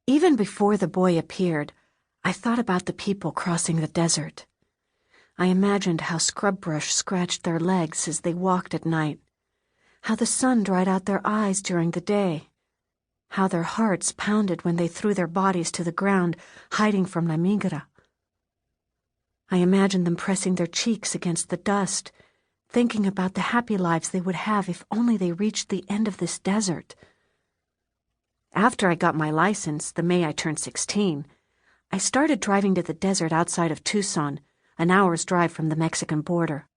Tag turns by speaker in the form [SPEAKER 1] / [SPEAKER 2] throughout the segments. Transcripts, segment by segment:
[SPEAKER 1] Even before the boy appeared, I thought about the people crossing the desert. I imagined how scrub brush scratched their legs as they walked at night, how the sun dried out their eyes during the day, how their hearts pounded when they threw their bodies to the ground, hiding from La Migra. I imagined them pressing their cheeks against the dust, thinking about the happy lives they would have if only they reached the end of this desert. After I got my license, the May I turned 16, I started driving to the desert outside of Tucson, an hour's drive from the Mexican border.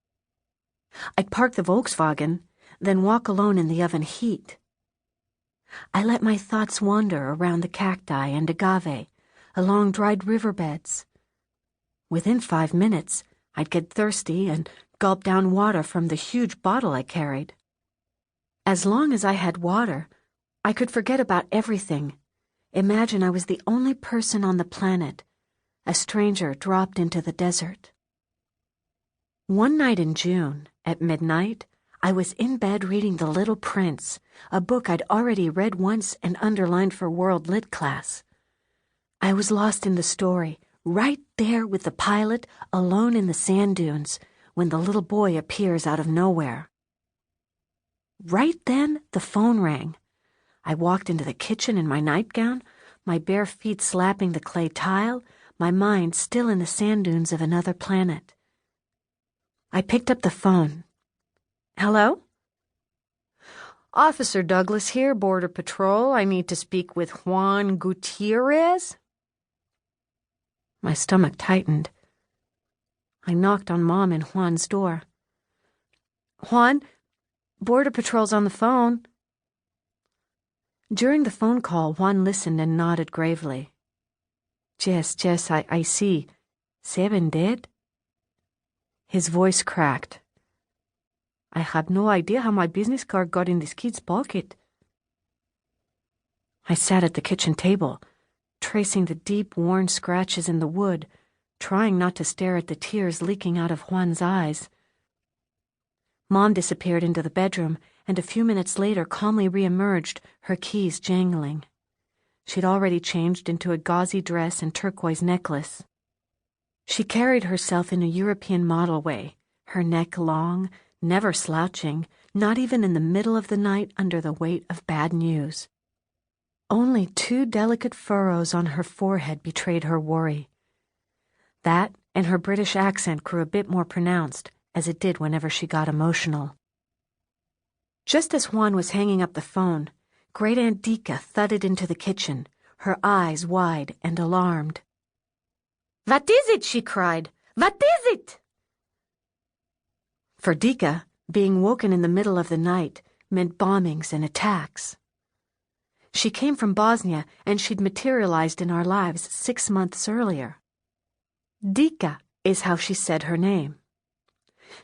[SPEAKER 1] I'd park the Volkswagen, then walk alone in the oven heat. I let my thoughts wander around the cacti and agave, along dried riverbeds. Within 5 minutes, I'd get thirsty and gulp down water from the huge bottle I carried. As long as I had water, I could forget about everything. Imagine I was the only person on the planet, a stranger dropped into the desert. One night in June, at midnight, I was in bed reading The Little Prince, a book I'd already read once and underlined for World Lit class. I was lost in the story, right there with the pilot, alone in the sand dunes, when the little boy appears out of nowhere. Right then, the phone rang. I walked into the kitchen in my nightgown, my bare feet slapping the clay tile, my mind still in the sand dunes of another planet. I picked up the phone. Hello? Officer Douglas here, Border Patrol. I need to speak with Juan Gutierrez. My stomach tightened. I knocked on Mom and Juan's door. Juan, Border Patrol's on the phone. During the phone call, Juan listened and nodded gravely. Yes, I see. 7 dead? His voice cracked. I have no idea how my business card got in this kid's pocket. I sat at the kitchen table, tracing the deep, worn scratches in the wood, trying not to stare at the tears leaking out of Juan's eyes. Mom disappeared into the bedroom, and a few minutes later calmly reemerged, her keys jangling. She'd already changed into a gauzy dress and turquoise necklace. She carried herself in a European model way, her neck long, never slouching, not even in the middle of the night under the weight of bad news. Only 2 delicate furrows on her forehead betrayed her worry. That and her British accent grew a bit more pronounced, as it did whenever she got emotional. Just as Juan was hanging up the phone, Great Aunt Dika thudded into the kitchen, her eyes wide and alarmed. "What is it?" she cried. "What is it?" For Dika, being woken in the middle of the night meant bombings and attacks. She came from Bosnia, and she'd materialized in our lives 6 months earlier. Dika is how she said her name.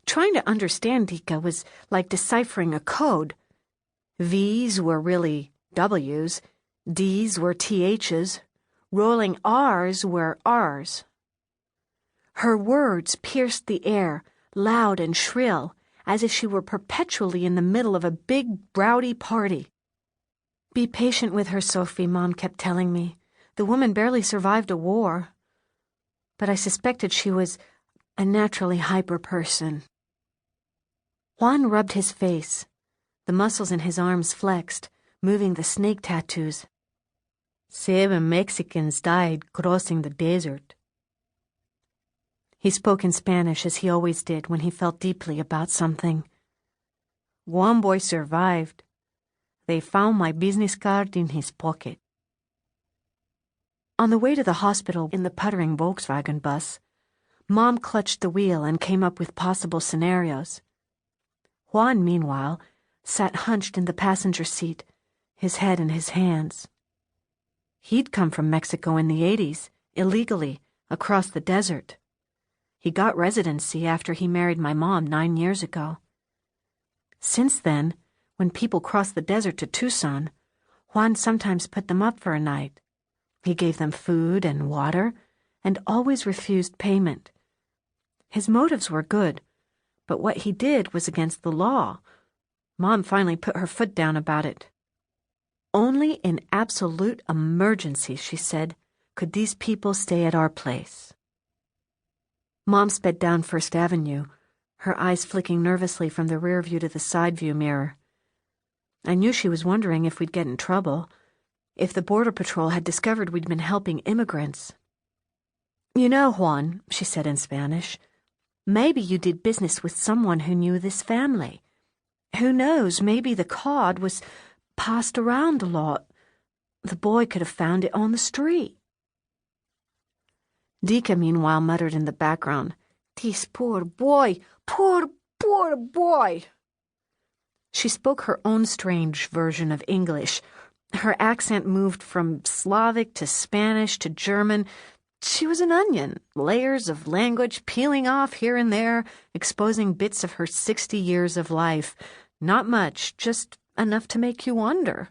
[SPEAKER 1] Trying to understand Dika was like deciphering a code. V's were really W's, D's were TH's, rolling R's were R's. Her words pierced the air, loud and shrill, as if she were perpetually in the middle of a big, rowdy party. Be patient with her, Sophie, Mom kept telling me. The woman barely survived a war. But I suspected she was a naturally hyper person. Juan rubbed his face. The muscles in his arms flexed, moving the snake tattoos. 7 Mexicans died crossing the desert. He spoke in Spanish as he always did when he felt deeply about something. 1 boy survived. They found my business card in his pocket. On the way to the hospital in the puttering Volkswagen bus, Mom clutched the wheel and came up with possible scenarios. Juan, meanwhile, sat hunched in the passenger seat, his head in his hands. He'd come from Mexico in the 80s, illegally, across the desert. He got residency after he married my mom 9 years ago. Since then, when people crossed the desert to Tucson, Juan sometimes put them up for a night. He gave them food and water, and always refused payment. His motives were good, but what he did was against the law. Mom finally put her foot down about it. Only in absolute emergency, she said, could these people stay at our place. Mom sped down First Avenue, her eyes flicking nervously from the rear view to the side view mirror. I knew she was wondering if we'd get in trouble, if the Border Patrol had discovered we'd been helping immigrants. "You know, Juan," she said in Spanish, "maybe you did business with someone who knew this family. Who knows, maybe the card was passed around a lot. The boy could have found it on the street." Dika, meanwhile, muttered in the background, "This poor boy, poor boy." She spoke her own strange version of English. Her accent moved from Slavic to Spanish to German. She was an onion, layers of language peeling off here and there, exposing bits of her 60 years of life. Not much, just enough to make you wonder.